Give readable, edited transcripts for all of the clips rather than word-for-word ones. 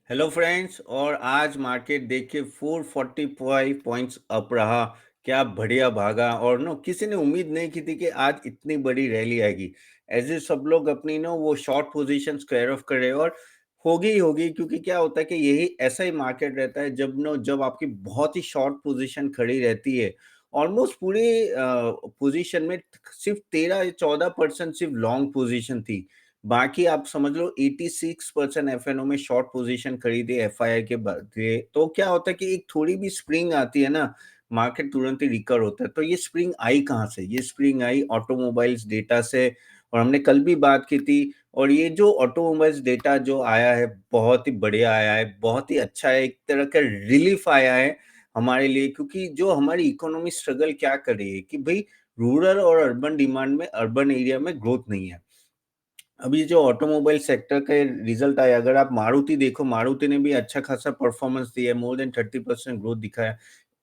Hello friends. और आज market देख के 445 पॉइंट्स अप रहा। क्या बढ़िया भागा। और नो किसी ने उम्मीद नहीं की थी कि आज इतनी बड़ी रैली आएगी। ऐसे सब लोग अपनी नो वो शॉर्ट पोजीशन स्क्वायर ऑफ कर रहे हैं, और होगी ही होगी, क्योंकि क्या होता है कि यही ऐसा ही मार्केट रहता है जब आपकी बहुत ही शॉर्ट पोजीशन खड़ी रहती है। ऑलमोस्ट पूरी पोजीशन में सिर्फ 13 या 14% सिर्फ लॉन्ग पोजीशन थी। बाकी आप समझ लो 86% एफएनओ में शॉर्ट पोजीशन खरीदे एफआईआई के बदले। तो क्या होता है कि एक थोड़ी भी स्प्रिंग आती है ना, मार्केट तुरंत ही रिकवर होता है। तो ये स्प्रिंग आई कहाँ से? ये स्प्रिंग आई ऑटोमोबाइल्स डेटा से। और हमने कल भी बात की थी। और ये जो ऑटोमोबाइल्स डेटा जो आया है, बहुत ही बढ़िया आया है, बहुत ही अच्छा है, एक तरह का रिलीफ आया है हमारे लिए। क्योंकि जो हमारी इकोनॉमी स्ट्रगल क्या कर रही है कि भाई रूरल और अर्बन डिमांड में, अर्बन एरिया में ग्रोथ नहीं है। अभी जो ऑटोमोबाइल सेक्टर का रिजल्ट आया, अगर आप मारुति देखो, मारुति ने भी अच्छा खासा परफॉर्मेंस दिया है, मोर देन 30% ग्रोथ दिखाया।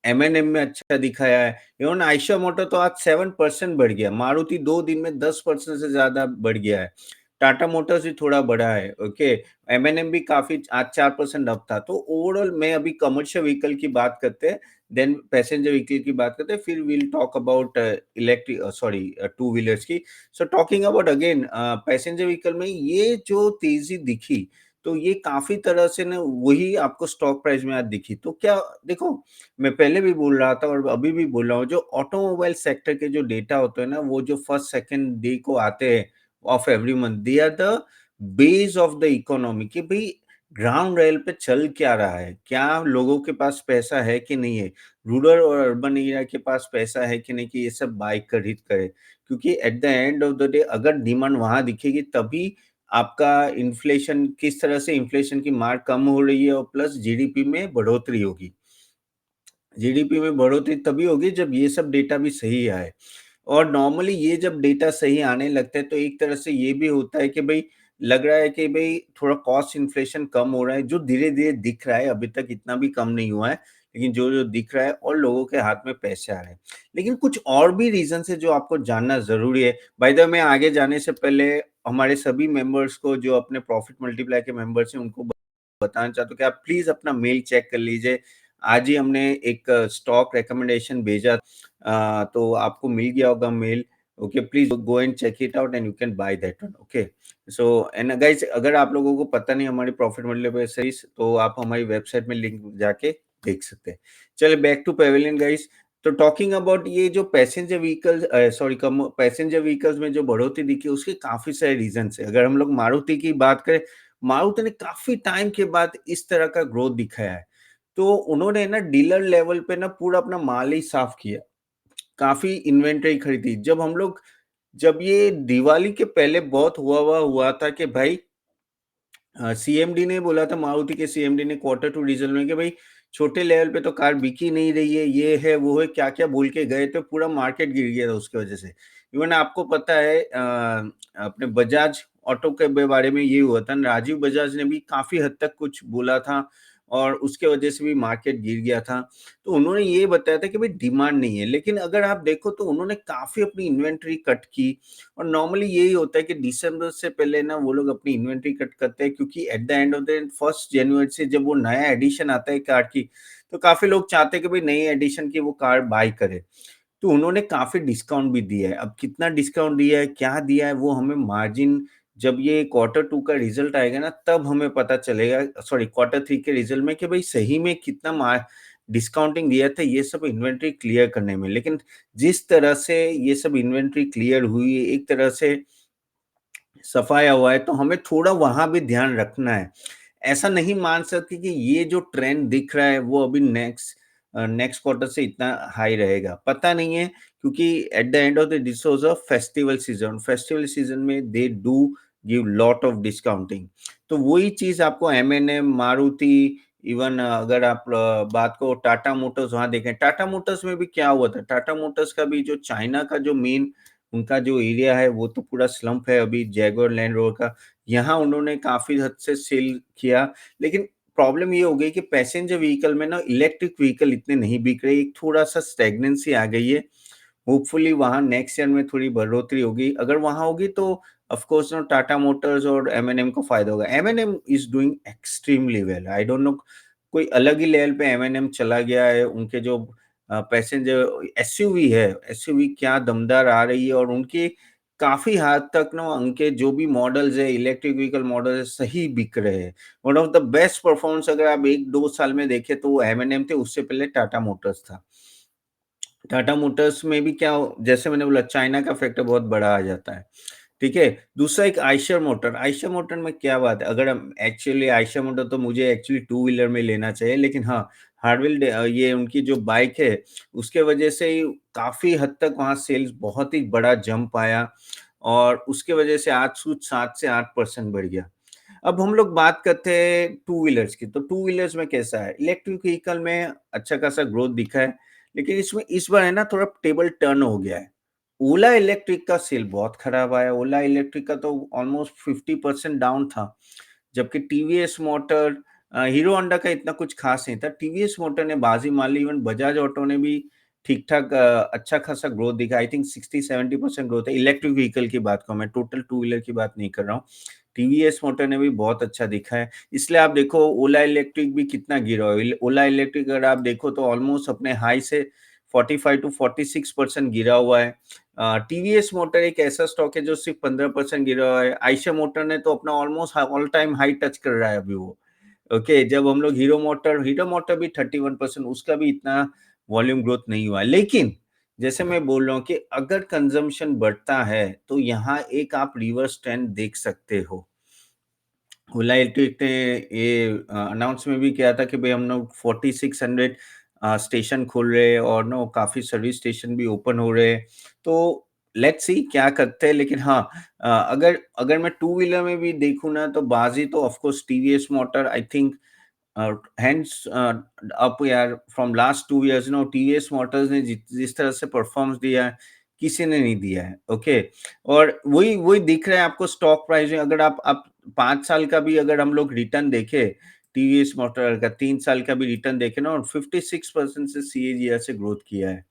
एमएनएम में अच्छा दिखाया है। इवन आयशा मोटर तो आज 7% बढ़ गया। मारुति 2 दिन में 10% से ज्यादा बढ़ गया है। टाटा मोटर्स भी थोड़ा बढ़ा है। ओके। एमएनएम भी काफी आज 4% अप था। तो ओवरऑल मैं अभी कमर्शियल व्हीकल की बात करते हैं, देन पैसेंजर व्हीकल की बात करते हैं, फिर will talk about electric sorry two wheelers की। So talking about again passenger vehicle में ये जो तेजी दिखी, तो ये काफी तरह से ना वही आपको स्टॉक प्राइस में आज दिखी। तो क्या देखो, मैं पहले भी बोल रहा था और अभी भी बोल रहा हूँ, जो ऑटोमोबाइल सेक्टर के जो डेटा होते हैं ना, वो जो फर्स्ट सेकंड डे को आते हैं of every month, they are the base of the economy. कि भाई ग्राउंड लेवल पे चल क्या रहा है, क्या लोगों के पास पैसा है कि नहीं है, रूरल और अर्बन एरिया के पास पैसा है कि नहीं, कि ये सब बाइक खरीद करे। क्योंकि at the end of the day अगर डिमांड वहां दिखेगी, तभी आपका इन्फ्लेशन, किस तरह से इन्फ्लेशन की मार कम हो रही है और प्लस जीडीपी में बढ़ोतरी होगी। जीडीपी में बढ़ोतरी तभी होगी जब ये सब डेटा भी सही आए। और नॉर्मली ये जब डेटा सही आने लगता है, तो एक तरह से ये भी होता है कि भाई लग रहा है कि भाई थोड़ा कॉस्ट इन्फ्लेशन कम हो रहा है, जो धीरे धीरे दिख रहा है। अभी तक इतना भी कम नहीं हुआ है, लेकिन जो जो दिख रहा है, और लोगों के हाथ में पैसे आ रहे हैं। लेकिन कुछ और भी रीजन है जो आपको जानना जरूरी है। बाय द वे, मैं आगे जाने से पहले हमारे सभी मेंबर्स को, जो अपने प्रॉफिट मल्टीप्लाई के मेंबर्स हैं, उनको बताना चाहता हूँ कि आप प्लीज अपना मेल चेक कर लीजिए। आज ही हमने एक स्टॉक रिकमेंडेशन भेजा, तो आपको मिल गया होगा mail. Okay, please go and check it out and you can buy that one. Okay. So and guys, अगर आप लोगों को पता नहीं हमारी प्रॉफिट मल्टीप्लायर सीरीज, तो आप हमारी वेबसाइट में लिंक जाके देख सकते हैं। चलिए बैक टू पेविलियन गाइस। तो टॉकिंग अबाउट ये जो पैसेंजर व्हीकल्स, सॉरी, कम पैसेंजर व्हीकल्स में जो बढ़ोतरी दिखी, उसके काफी सारे रीजन है। अगर हम लोग मारुति की बात करें, मारुति ने काफी टाइम के बाद इस तरह का ग्रोथ दिखाया है। तो उन्होंने ना डीलर लेवल पे ना पूरा अपना माल ही साफ किया, काफी इन्वेंटरी खरीदी। जब ये दिवाली के पहले बहुत हुआ था कि भाई सीएमडी ने बोला था, मारुति के सीएमडी ने क्वार्टर टू रिजल्ट में, कि भाई छोटे लेवल पे तो कार बिकी नहीं रही है, ये है वो है, क्या क्या बोल के गए थे। पूरा मार्केट गिर गया था उसकी वजह से। इवन आपको पता है अपने बजाज ऑटो के बारे में ये हुआ था, राजीव बजाज ने भी काफी हद तक कुछ बोला था, और उसके वजह से भी मार्केट गिर गया था। तो उन्होंने ये बताया था कि भाई डिमांड नहीं है, लेकिन अगर आप देखो तो उन्होंने काफी अपनी इन्वेंट्री कट की। और नॉर्मली यही होता है कि दिसंबर से पहले ना वो लोग अपनी इन्वेंट्री कट करते हैं, क्योंकि at the end of the 1 जनवरी से जब वो नया एडिशन आता है कार की, तो काफी लोग चाहते हैं कि भाई नई एडिशन की वो कार बाय करे। तो उन्होंने काफी डिस्काउंट भी दिया है। अब कितना डिस्काउंट दिया है, क्या दिया है, वो हमें मार्जिन, जब ये क्वार्टर टू का रिजल्ट आएगा ना, तब हमें पता चलेगा, सॉरी क्वार्टर थ्री के रिजल्ट में, कि भाई सही में कितना डिस्काउंटिंग दिया था ये सब इन्वेंट्री क्लियर करने में। लेकिन जिस तरह से ये सब इन्वेंट्री क्लियर हुई, एक तरह से सफाया हुआ है, तो हमें थोड़ा वहां भी ध्यान रखना है। ऐसा नहीं मान सकते कि ये जो ट्रेंड दिख रहा है वो अभी नेक्स्ट क्वार्टर से इतना हाई रहेगा, पता नहीं है। क्योंकि at the end of the this was a festival season, festival season में they do give lot of discounting. तो वही चीज आपको एमएनएम, मारुति, इवन अगर आप बात को टाटा मोटर्स, वहां देखें टाटा मोटर्स में भी क्या हुआ था। टाटा मोटर्स का भी जो चाइना का जो मेन उनका जो एरिया है, वो तो पूरा स्लम्प है अभी, जैगुआर लैंड रोवर का। यहाँ उन्होंने काफी हद से सेल किया। लेकिन प्रॉब्लम ये हो गई कि पैसेंजर व्हीकल में ना इलेक्ट्रिक व्हीकल इतने नहीं बिक रहे, एक थोड़ा सा स्टेगनेंसी आ गई है। होपफुली वहां नेक्स्ट ईयर में थोड़ी बढ़ोतरी होगी। अगर वहां होगी तो ऑफ कोर्स ना टाटा मोटर्स और एम को फ़ायदा होगा। M is doing extremely well. I don't know, कोई अलग ही लेवल पे एम चला गया है। उनके जो पैसेंजर एसयूवी है, एसयूवी क्या दमदार आ रही है, और उनकी काफ़ी हद तक ना उनके जो भी मॉडल्स है, इलेक्ट्रिक व्हीकल मॉडल है, सही बिक रहे हैं। One of the best performance अगर आप 1-2 साल में देखें तो वो एम थे, उससे पहले टाटा मोटर्स था। टाटा मोटर्स में भी क्या जैसे मैंने बोला, चाइना का फैक्टर बहुत बड़ा आ जाता है, ठीक है? दूसरा एक आयशर मोटर में क्या बात है, अगर हम एक्चुअली आयशर मोटर तो मुझे एक्चुअली टू व्हीलर में लेना चाहिए, लेकिन हाँ, ये उनकी जो बाइक है, उसके वजह से ही काफ़ी हद तक वहाँ सेल्स बहुत ही बड़ा जंप आया, और उसके वजह से आज सूच 7 से 8% बढ़ गया। अब हम लोग बात करते हैं टू व्हीलर्स की, तो टू व्हीलर्स में कैसा है? इलेक्ट्रिक व्हीकल में अच्छा खासा ग्रोथ दिखा है, लेकिन इसमें इस बार है ना थोड़ा टेबल टर्न हो गया है। ओला इलेक्ट्रिक का सेल बहुत खराब आया, ओला इलेक्ट्रिक का तो ऑलमोस्ट 50% डाउन था, जबकि टीवीएस मोटर हीरो होंडा का इतना कुछ खास नहीं था। टीवीएस मोटर ने बाजी मार ली, इवन बजाज ऑटो ने भी ठीक-ठाक अच्छा खासा ग्रोथ दिखा। आई थिंक 60-70% ग्रोथ है। इलेक्ट्रिक व्हीकल की बात करूँ मैं, टोटल टू व्हीलर की बात नहीं कर रहा हूँ। टीवीएस मोटर ने भी बहुत अच्छा दिखा है। इसलिए आप देखो ओला इलेक्ट्रिक भी कितना गिरा हुआ है। ओला इलेक्ट्रिक अगर आप देखो तो ऑलमोस्ट अपने हाई से 45 टू 46% गिरा हुआ है। टीवीएस मोटर एक ऐसा स्टॉक है जो सिर्फ 15% गिरा हुआ है। आयशर मोटर ने तो अपना almost all time high touch कर रहा है अभी वो। ओके, जब हम लोग हीरो मोटर भी 31%, उसका भी इतना वॉल्यूम ग्रोथ नहीं हुआ है। लेकिन जैसे मैं बोल रहा हूँ कि अगर कंजम्पशन बढ़ता है, तो यहाँ एक आप रिवर्स ट्रेंड देख सकते हो। ओला इलेक्ट्रिक ने ये अनाउंस में भी किया था कि भई हम लोग 4600 स्टेशन खोल रहे हैं, और नो काफ़ी सर्विस स्टेशन भी ओपन हो रहे हैं। तो लेट्स सी क्या करते हैं, लेकिन हाँ, अगर अगर मैं टू व्हीलर में भी देखूँ ना, तो बाज़ी तो of course TVS motor I think hands up यार, from last 2 years no TVS motors ने जिस तरह से परफॉर्मेंस दिया है, किसी ने नहीं दिया है, ओके? और वही वही दिख रहा है आपको स्टॉक प्राइस में। अगर आप 5 साल का भी अगर हम लोग रिटर्न देखें, टीवीएस मोटर का 3 साल का भी रिटर्न देखें ना, और 56% से सीएजीआर से ग्रोथ किया है।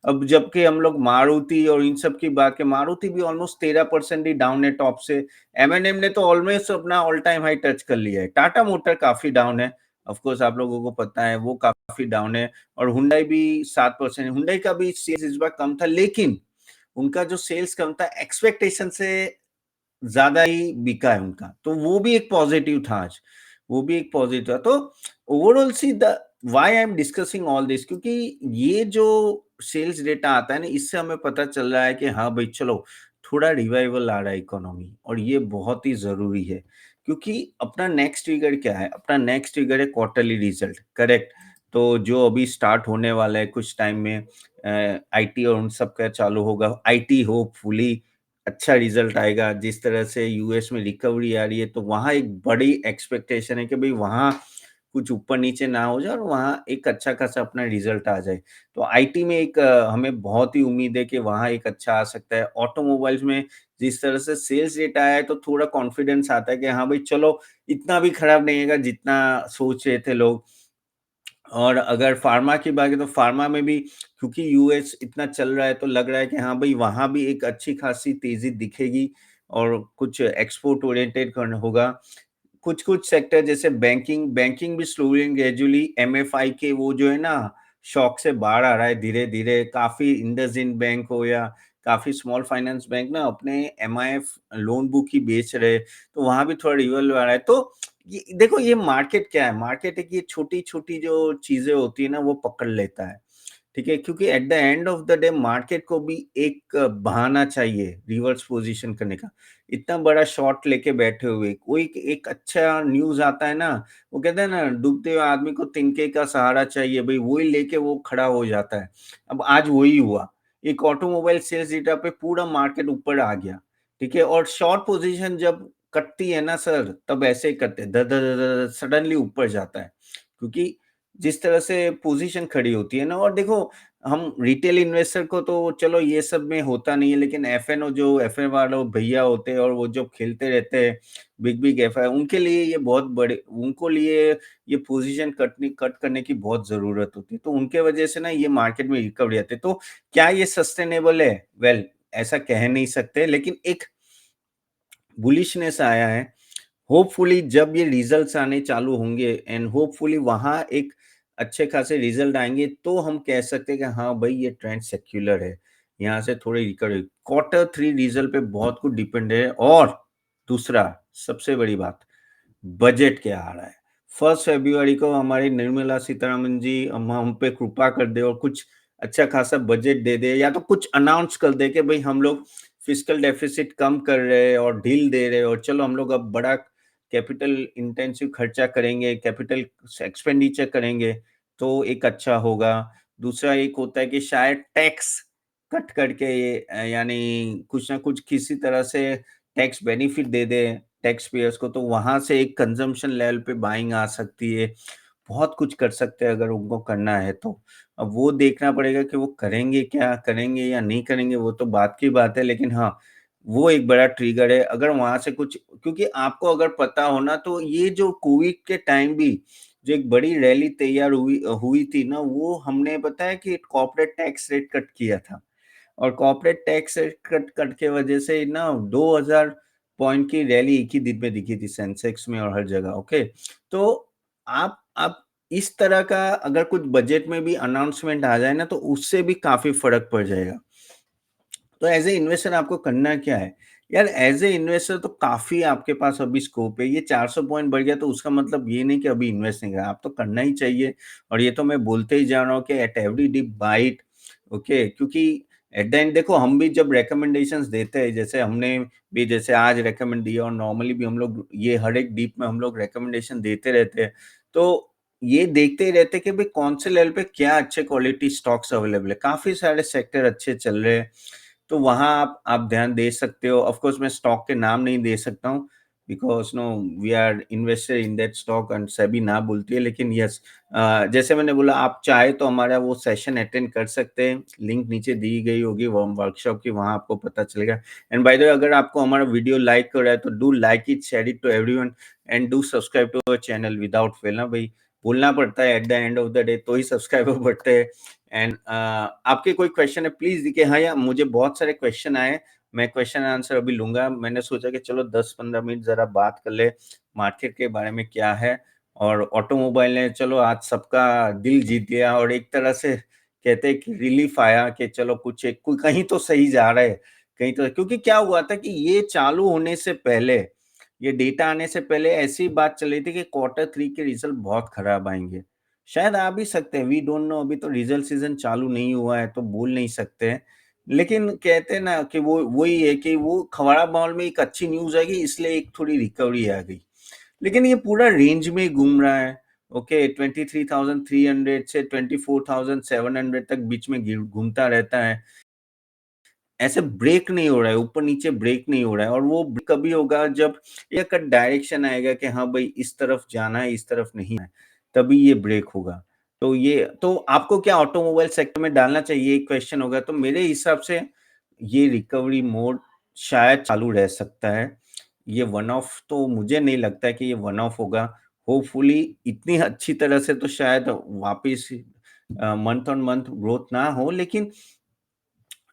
अब जबकि हम लोग मारुति और इन सब की बात करें, मारुति भी ऑलमोस्ट 13% ही डाउन है टॉप से। एम&एम ने तो ऑलमोस्ट अपना ऑल टाइम हाई टच कर लिया है। टाटा मोटर काफ़ी डाउन है। ऑफ कोर्स आप लोगों को पता है वो काफ़ी डाउन है, और हुंडई भी 7%। हुंडई का भी सेल्स इस बार कम था, लेकिन उनका जो सेल्स कम था एक्सपेक्टेशन से ज़्यादा ही बिका है उनका, तो वो भी एक पॉज़िटिव था आज, वो भी एक पॉज़िटिव था। तो overall see the why I am discussing all this, क्योंकि ये जो सेल्स डेटा आता है ना, इससे हमें पता चल रहा है कि हाँ भाई चलो, थोड़ा रिवाइवल आ रहा है इकोनॉमी, और ये बहुत ही ज़रूरी है। क्योंकि अपना नेक्स्ट ट्रिगर क्या है? अपना नेक्स्ट ट्रिगर है क्वार्टरली रिज़ल्ट, करेक्ट? तो जो अभी स्टार्ट होने वाला है कुछ टाइम में, आईटी और उन सब का चालू होगा। आईटी होपफुली अच्छा रिज़ल्ट आएगा, जिस तरह से यूएस में रिकवरी आ रही है, तो वहाँ एक बड़ी एक्सपेक्टेशन है कि भई वहाँ कुछ ऊपर-नीचे ना हो जाए, और वहाँ एक अच्छा-खासा अपना रिज़ल्ट आ जाए। तो आईटी में एक हमें बहुत ही उम्मीद है कि वहाँ एक अच्छा आ सकता है। ऑटोमोबाइल्स में जिस तरह से सेल्स डेटा आया है, तो थोड़ा कॉन्फिडेंस आता है कि हाँ भाई चलो, इतना भी खराब नहीं होगा जितना सोच रहे थे लोग। और अगर फार्मा की बात करें, तो फार्मा में भी क्योंकि यूएस इतना चल रहा है, तो लग रहा है कि हाँ भाई वहाँ भी एक अच्छी खासी तेज़ी दिखेगी, और कुछ एक्सपोर्ट ओरिएंटेड करना होगा। कुछ-कुछ सेक्टर जैसे बैंकिंग भी स्लोली एंड ग्रेजुअली एमएफआई के वो जो है ना, शॉक से बाहर आ रहा है धीरे-धीरे। काफ़ी इंडसइंड बैंक हो या काफ़ी स्मॉल फाइनेंस बैंक ना अपने एमआईएफ लोन बुक ही बेच रहे, तो वहाँ भी थोड़ा रिवल आ रहा है। तो ये देखो, ये मार्केट क्या है? मार्केट है कि ये छोटी-छोटी जो चीज़ें होती है ना, वो पकड़ लेता है। ठीक है? क्योंकि at the end of the day market को भी एक बहाना चाहिए रिवर्स पोज़ीशन करने का। इतना बड़ा शॉट लेके बैठे हुए, कोई एक अच्छा न्यूज़ आता है ना, वो कहते हैं ना डूबते हुए आदमी को तिनके का सहारा चाहिए, भई वही लेके वो खड़ा हो जाता है। अब आज वही हुआ। एक ऑटोमोबाइल सेल्स डेटा पे पूरा मार्केट ऊपर आ गया, ठीक है? और शॉर्ट पोज़ीशन जब कटती है ना सर, तब ऐसे ही करते हैं, ध ध ध ध सडनली ऊपर जाता है। क्योंकि जिस तरह से पोज़ीशन खड़ी होती है ना, और देखो हम रिटेल इन्वेस्टर को तो चलो ये सब में होता नहीं है, लेकिन एफएनओ जो एफएन वाले भैया होते हैं, और वो जो खेलते रहते हैं बिग एफआई, उनके लिए ये बहुत बड़े उनको लिए ये पोजीशन कट करने की बहुत ज़रूरत होती है। तो उनके वजह से ना ये मार्केट में रिकवरी आती है। तो क्या ये सस्टेनेबल है? वेल, ऐसा कह नहीं सकते, लेकिन एक बुलिशनेस आया है। होपफुली जब ये रिजल्ट्स आने चालू होंगे एंड होपफुली वहाँ एक अच्छे खासे रिजल्ट आएँगे, तो हम कह सकते हैं कि हाँ भाई, ये ट्रेंड सेक्युलर है। यहाँ से थोड़ी रिकवरी, क्वार्टर 3 रिजल्ट पे बहुत कुछ डिपेंड है। और दूसरा सबसे बड़ी बात, बजट क्या आ रहा है। 1 फ़रवरी को हमारी निर्मला सीतारमण जी हम पे कृपा कर दे और कुछ अच्छा खासा बजट दे दे, या तो कुछ अनाउंस कर दे कि भाई हम लोग फिस्कल डेफिसिट कम कर रहे हैं और ढील दे रहे हैं, और चलो हम लोग अब बड़ा कैपिटल इंटेंसिव खर्चा करेंगे, कैपिटल एक्सपेंडिचर करेंगे, तो एक अच्छा होगा। दूसरा एक होता है कि शायद टैक्स कट करके यानी कुछ ना कुछ किसी तरह से टैक्स बेनिफिट दे दे टैक्स पेयर्स को, तो वहाँ से एक कंज़म्पशन लेवल पे बाइंग आ सकती है। बहुत कुछ कर सकते हैं अगर उनको करना है तो। अब वो देखना पड़ेगा कि वो करेंगे क्या? करेंगे या नहीं करेंगे, वो तो बात की बात है, लेकिन हाँ, वो एक बड़ा ट्रिगर है। अगर वहाँ से कुछ, क्योंकि आपको अगर पता हो ना, तो ये जो कोविड के टाइम भी जो एक बड़ी रैली तैयार हुई हुई थी ना, वो हमने पता है कि कॉर्पोरेट टैक्स रेट कट किया था। और कॉर्पोरेट टैक्स कट कट के वजह से ना 2000 पॉइंट की रैली एक ही दिन में दिखी थी सेंसेक्स में और हर जगह। ओके, तो आप इस तरह का अगर कुछ बजट में भी अनाउंसमेंट आ जाए ना, तो उससे भी काफी फर्क पड़ जाएगा। तो एज ए इन्वेस्टर आपको करना क्या है यार? एज ए इन्वेस्टर तो काफी आपके पास अभी स्कोप है। ये 400 पॉइंट बढ़ गया तो उसका मतलब ये नहीं कि अभी इन्वेस्ट नहीं करना, आप तो करना ही चाहिए। और ये तो मैं बोलते ही जा रहा हूँ कि at every dip bite. Okay, क्योंकि एट द एंड देखो, हम भी जब रिकमेंडेशंस देते हैं, जैसे हमने भी जैसे आज रिकमेंड दिया, और नॉर्मली भी हम लोग ये हर एक डीप में हम लोग रिकमेंडेशन देते रहते हैं, तो ये देखते ही रहते हैं कि भाई कौन से लेवल पे क्या अच्छे क्वालिटी स्टॉक्स अवेलेबल है। काफी सारे सेक्टर अच्छे चल रहे हैं, तो वहाँ आप ध्यान दे सकते हो। ऑफ कोर्स मैं स्टॉक के नाम नहीं दे सकता हूँ, because no we are invested in that stock and SEBI ना बोलती है, लेकिन यस, जैसे मैंने बोला, आप चाहे तो हमारा वो सेशन अटेंड कर सकते हैं। लिंक नीचे दी गई होगी वो वर्कशॉप की, वहाँ आपको पता चलेगा। एंड बाय द वे, अगर आपको हमारा वीडियो लाइक हो रहा है तो do like it, share it to everyone and do subscribe to our channel without fail ना भाई। बोलना पड़ता है at the end of the day, तो ही सब्सक्राइबर बढ़ते हैं। एंड आपके कोई क्वेश्चन है प्लीज दिखे। हाँ, या मुझे बहुत सारे क्वेश्चन आए, मैं क्वेश्चन आंसर अभी लूंगा। मैंने सोचा कि चलो 10-15 मिनट जरा बात कर ले मार्केट के बारे में क्या है। और ऑटोमोबाइल ने चलो आज सबका दिल जीत लिया, और एक तरह से कहते हैं कि रिलीफ आया कि चलो कुछ एक कोई कहीं तो सही जा रहा है। कहीं तो, क्योंकि क्या हुआ था कि ये चालू होने से पहले, ये डेटा आने से पहले ऐसी बात चल रही थी कि क्वार्टर 3 के रिजल्ट बहुत खराब आएंगे। शायद आ भी सकते हैं, वी डोंट नो, अभी तो रिजल्ट सीजन चालू नहीं हुआ है तो बोल नहीं सकते हैं। लेकिन कहते हैं ना कि वो वही है कि वो खबाड़ा माहौल में एक अच्छी न्यूज़ आएगी, इसलिए एक थोड़ी रिकवरी आ गई। लेकिन ये पूरा रेंज में ही घूम रहा है। ओके, 23,300 से 24,700 तक बीच में घूमता रहता है। ऐसे ब्रेक नहीं हो रहा है, ऊपर-नीचे ब्रेक नहीं हो रहा है, और वो कभी होगा जब एक डायरेक्शन आएगा कि हाँ भाई, इस तरफ जाना है, इस तरफ नहीं है, तभी ये ब्रेक होगा। तो ये तो आपको क्या ऑटोमोबाइल सेक्टर में डालना चाहिए, एक क्वेश्चन होगा। तो मेरे हिसाब से ये रिकवरी मोड शायद चालू रह सकता है। ये वन ऑफ तो मुझे नहीं लगता है कि ये वन ऑफ होगा। होपफुली इतनी अच्छी तरह से तो शायद वापिस मंथ ऑन मंथ ग्रोथ ना हो, लेकिन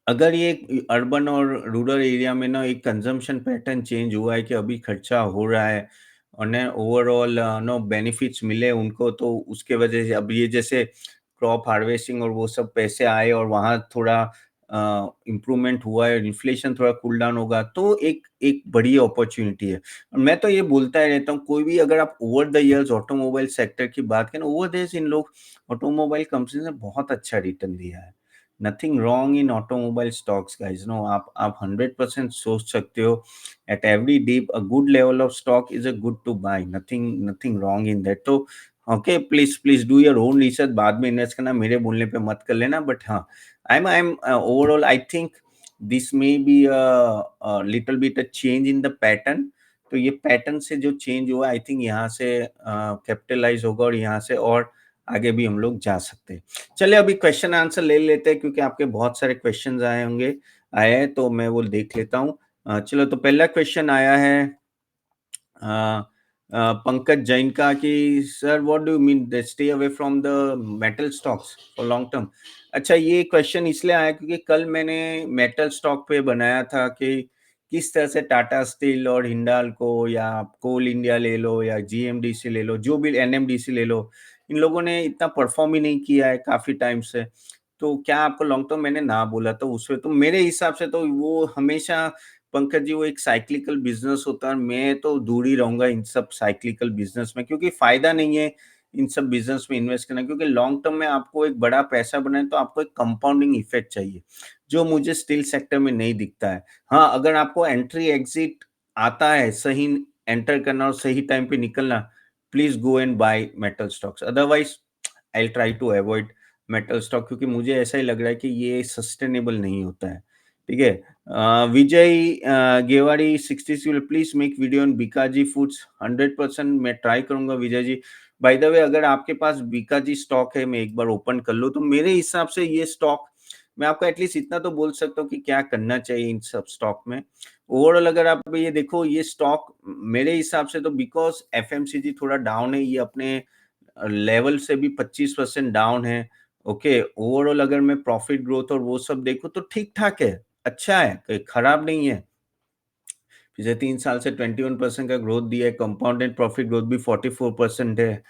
अगर ये अर्बन और रूरल एरिया में ना एक कंजम्पशन पैटर्न चेंज हुआ है कि अभी खर्चा हो रहा है, और ना ओवरऑल नो बेनिफिट्स मिले उनको, तो उसके वजह से अब ये जैसे क्रॉप हार्वेस्टिंग और वो सब पैसे आए और वहाँ थोड़ा इम्प्रूवमेंट हुआ है, इन्फ्लेशन थोड़ा कूल डाउन होगा, तो एक एक बड़ी अपॉर्चुनिटी है। और मैं तो ये बोलता ही रहता हूँ, कोई भी अगर आप over the years automobile sector की बात करें, ओवर द इन लोग ऑटोमोबाइल कंपनी ने बहुत अच्छा रिटर्न दिया है। Nothing wrong in automobile stocks guys, no, आप 100% सोच सकते हो। At every dip a good level of stock is a good to buy, nothing nothing wrong in that. तो okay, please please do your own research, बाद में invest करना, मेरे बोलने पे मत कर लेना। बट हाँ, I am overall I think this may be little bit a change in the pattern. तो ये पैटर्न से जो चेंज हुआ, आई थिंक यहाँ से कैपिटलाइज होगा, और यहाँ से और आगे भी हम लोग जा सकते हैं। चलिए अभी क्वेश्चन आंसर ले लेते हैं, क्योंकि आपके बहुत सारे क्वेश्चंस आए हैं, तो मैं वो देख लेता हूँ। चलो, तो पहला क्वेश्चन आया है अ, पंकज जैन का कि sir what do you mean they stay away from the metal stocks for long term. अच्छा, ये क्वेश्चन इसलिए आया क्योंकि कल मैंने मेटल स्टॉक पे बनाया था कि किस तरह से टाटा स्टील और हिंडाल्को या कोल इंडिया ले लो या जीएमडीसी ले लो, जो भी एनएमडीसी ले लो, इन लोगों ने इतना परफ़ॉर्म ही नहीं किया है काफ़ी टाइम से। तो क्या आपको लॉन्ग टर्म मैंने ना बोला तो उसमें तो मेरे हिसाब से तो वो हमेशा पंकज जी वो एक साइक्लिकल बिज़नेस होता है और मैं तो दूर ही रहूँगा इन सब साइक्लिकल बिज़नेस में क्योंकि फ़ायदा नहीं है इन सब बिज़नेस में इन्वेस्ट करना क्योंकि लॉन्ग टर्म में आपको एक बड़ा पैसा बनाना है तो आपको एक कंपाउंडिंग इफ़ेक्ट चाहिए, जो मुझे स्टील सेक्टर में नहीं दिखता है। हाँ, अगर आपको एंट्री एग्ज़िट आता है, सही एंटर करना और सही टाइम पे निकलना, please go and buy metal stocks otherwise I will try to avoid metal stock क्योंकि मुझे ऐसा ही लग रहा है कि ये सस्टेनेबल नहीं होता है, ठीक है? विजय गेवाड़ी 66 please make video on Bikaji foods 100% मैं ट्राई करूँगा Vijay ji. By the way अगर आपके पास बीकाजी स्टॉक है, मैं एक बार ओपन कर लूँ, तो मेरे हिसाब से ये स्टॉक मैं आपको एटलीस्ट इतना तो बोल सकता हूँ कि क्या करना चाहिए इन सब स्टॉक में। ओवरऑल अगर आप ये देखो ये स्टॉक मेरे हिसाब से तो बिकॉज़ एफएमसीजी थोड़ा डाउन है, ये अपने लेवल से भी 25% डाउन है। ओके, ओवरऑल अगर मैं प्रॉफिट ग्रोथ और वो सब देखूँ तो ठीक-ठाक है, अच्छा है, कोई खराब नहीं है। पिछले 3 साल से 21% का ग्रोथ दिया है, कंपाउंडेड प्रॉफिट ग्रोथ भी 44% है।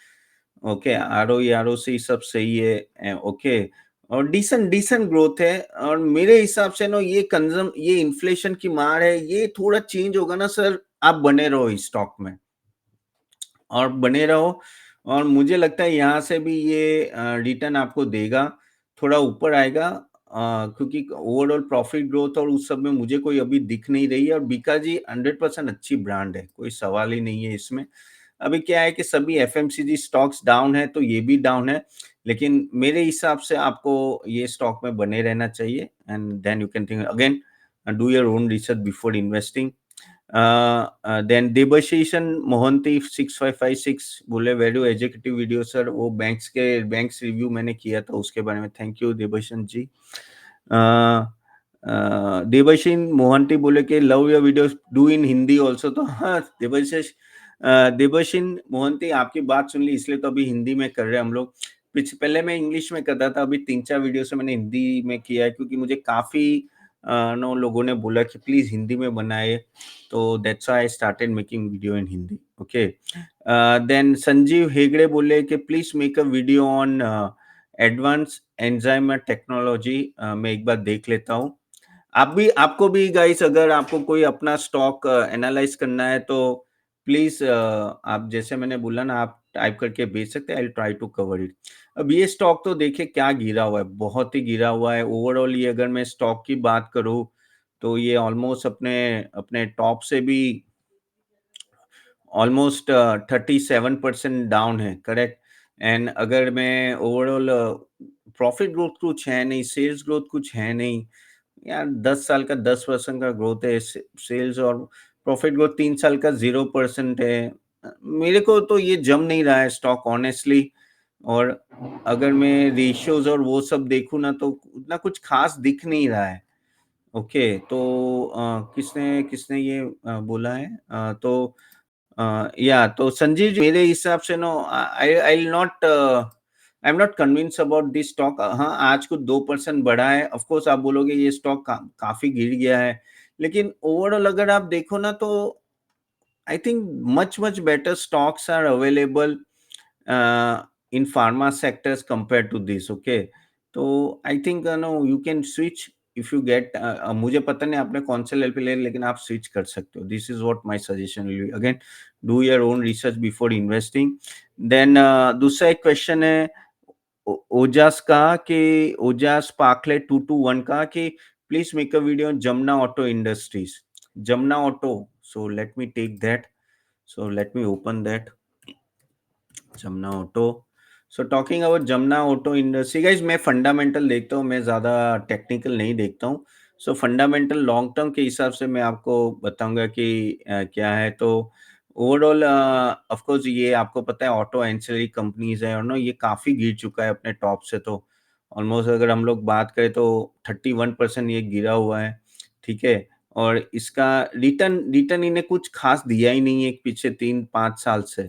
ओके, आरओई, आरओसी सब सही है ओके और डिसेंट डिसेंट ग्रोथ है और मेरे हिसाब से ना ये इन्फ्लेशन की मार है, ये थोड़ा चेंज होगा ना सर, आप बने रहो इस स्टॉक में। और बने रहो और मुझे लगता है यहाँ से भी ये रिटर्न आपको देगा, थोड़ा ऊपर आएगा क्योंकि ओवरऑल प्रॉफिट ग्रोथ और उस सब में मुझे कोई अभी दिख नहीं रही है और बीकाजी 100% अच्छी ब्रांड है, कोई सवाल ही नहीं है इसमें। अभी क्या है कि सभी एफएमसीजी स्टॉक्स डाउन है, तो ये भी डाउन है, लेकिन मेरे हिसाब से आपको ये स्टॉक में बने रहना चाहिए and then you can think again do your own research before investing. Then Debashish Mohanty 6556 बोले वीडियो एजुकेटिव वीडियो सर वो बैंक्स रिव्यू मैंने किया था उसके बारे में थैंक यू देबाशीष जी। देबाशीष मोहंती बोले कि love your videos do in Hindi also तो हाँ देबाशीष मोहंती आपकी बात सुन ली इसलिए तो अभी हिंदी में कर रहे हैं हम लोग पहले मैं इंग्लिश में करता था अभी 3-4 वीडियो से मैंने हिंदी में किया है क्योंकि मुझे काफी नो लोगों ने बोला कि प्लीज हिंदी में बनाए तो that's why I started making video in Hindi okay then Sanjeev Hegde बोले कि please make a video on advance enzyme technology मैं एक बार देख लेता हूँ आपको भी गाइस अगर आपको कोई अपना स्टॉक एनालाइज करना है तो प्लीज आप जैसे मैंने बोला ना आप टाइप करके भेज सकते हैं I try to cover it अब ये स्टॉक तो देखिए क्या गिरा हुआ है बहुत ही गिरा हुआ है ओवरऑल ये अगर मैं स्टॉक की बात करूं तो ये ऑलमोस्ट अपने अपने टॉप से भी ऑलमोस्ट 37% डाउन है करेक्ट एंड अगर मैं ओवरऑल प्रॉफिट ग्रोथ कुछ है नहीं सेल्स ग्रोथ कुछ है नहीं यार 10 साल का 10% का ग्रोथ है सेल्स और प्रॉफिट ग्रोथ 3 साल का 0% है मेरे को तो ये जम नहीं रहा है स्टॉक ऑनेस्टली और अगर मैं रेशियोज और वो सब देखूं ना तो उतना कुछ खास दिख नहीं रहा है ओके तो किसने किसने ये बोला है या तो संजीव जी मेरे हिसाब से no I I will not I am not convince about this stock हाँ आज कुछ 2% बढ़ा है ऑफ कोर्स आप बोलोगे ये स्टॉक काफी गिर गया है लेकिन ओवरऑल अगर आप देखो ना तो I think much better stocks are available in pharma sectors compared to this okay तो I think no you can switch if you get मुझे पता नहीं आपने कौन से लेवल पे ले लेकिन आप स्विच कर सकते हो this is what my suggestion will be again do your own research before investing then दूसरा एक क्वेश्चन है ओजास का कि ओजास पाखले 221 का कि please make a video on Jamuna auto industries Jamuna auto so let me take that so let me open that Jamuna auto so talking about Jamuna auto industry guys मैं fundamental देखता हूँ मैं ज़्यादा टेक्निकल नहीं देखता हूँ सो फंडामेंटल लॉन्ग टर्म के हिसाब से मैं आपको बताऊंगा कि क्या है तो ओवरऑल ऑफ कोर्स ये आपको पता है ऑटो एंसिलरी कंपनीज है और नो ये काफ़ी गिर चुका है अपने टॉप से तो ऑलमोस्ट अगर हम लोग बात करें तो 31% ये गिरा हुआ है ठीक है और इसका रिटर्न रिटर्न इन्हें कुछ खास दिया ही नहीं है पीछे 3-5 साल से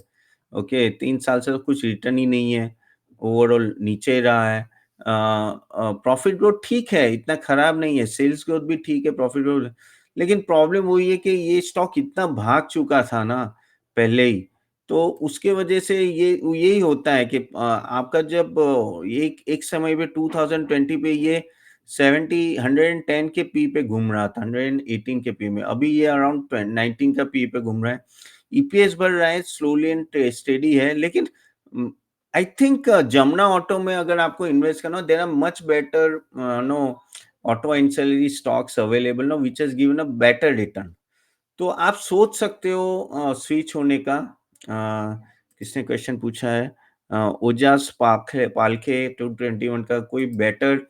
ओके 3 साल से तो कुछ रिटर्न ही नहीं है ओवरऑल नीचे रहा है प्रॉफिट ग्रोथ ठीक है इतना खराब नहीं है सेल्स ग्रोथ भी ठीक है प्रॉफिट ग्रोथ लेकिन प्रॉब्लम वही है कि ये स्टॉक इतना भाग चुका था ना पहले ही, तो उसके वजह से ये यही होता है कि आपका जब एक एक समय पे 2020 पे ये 70 110 के पी पे घूम रहा था, 118 के पी में, अभी ये अराउंड 19 का पी पे घूम रहा है। ईपीएस बढ़ रहा है, स्लोली एंड स्टेडी है, लेकिन आई थिंक जमुना ऑटो में अगर आपको इन्वेस्ट करना हो, there are much better no auto ancillary stocks available no which has given a better return. तो आप सोच सकते हो स्विच होने का। किसने क्वेश्चन पूछा है? ओजास पाखे पालखे 221 का कोई better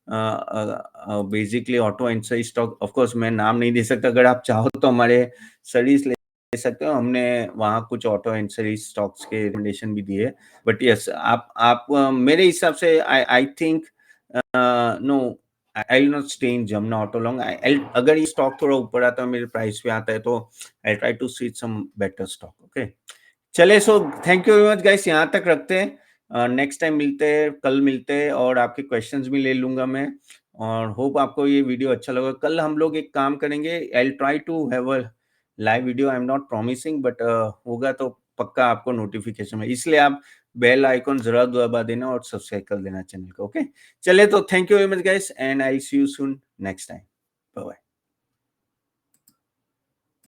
basically auto ancillary stock, of course मैं नाम नहीं दे सकता, अगर आप चाहो तो हमारे सर्विस ले सकते हो, हमने वहाँ कुछ ऑटो एंसिलरी स्टॉक्स के रिकमेंडेशन भी दिए। बट यस, आप मेरे हिसाब से I think no, I will not stay in Jamuna auto long. अगर ये स्टॉक थोड़ा ऊपर आता है, मेरे प्राइस पे आता है, तो I try to switch some better stock. Okay, चले, so thank you very much guys, यहाँ तक रखते हैं, नेक्स्ट टाइम मिलते हैं, कल मिलते हैं, और आपके क्वेश्चंस भी ले लूंगा मैं, और होप आपको ये वीडियो अच्छा लगा। कल हम लोग एक काम करेंगे, I try to have a live video, I am not promising, but होगा तो पक्का आपको नोटिफिकेशन में, इसलिए आप बेल आइकॉन जरूर दबा देना और सब्सक्राइब कर देना चैनल को। ओके, चले, तो thank you very much guys, and I see you soon next time. Bye bye.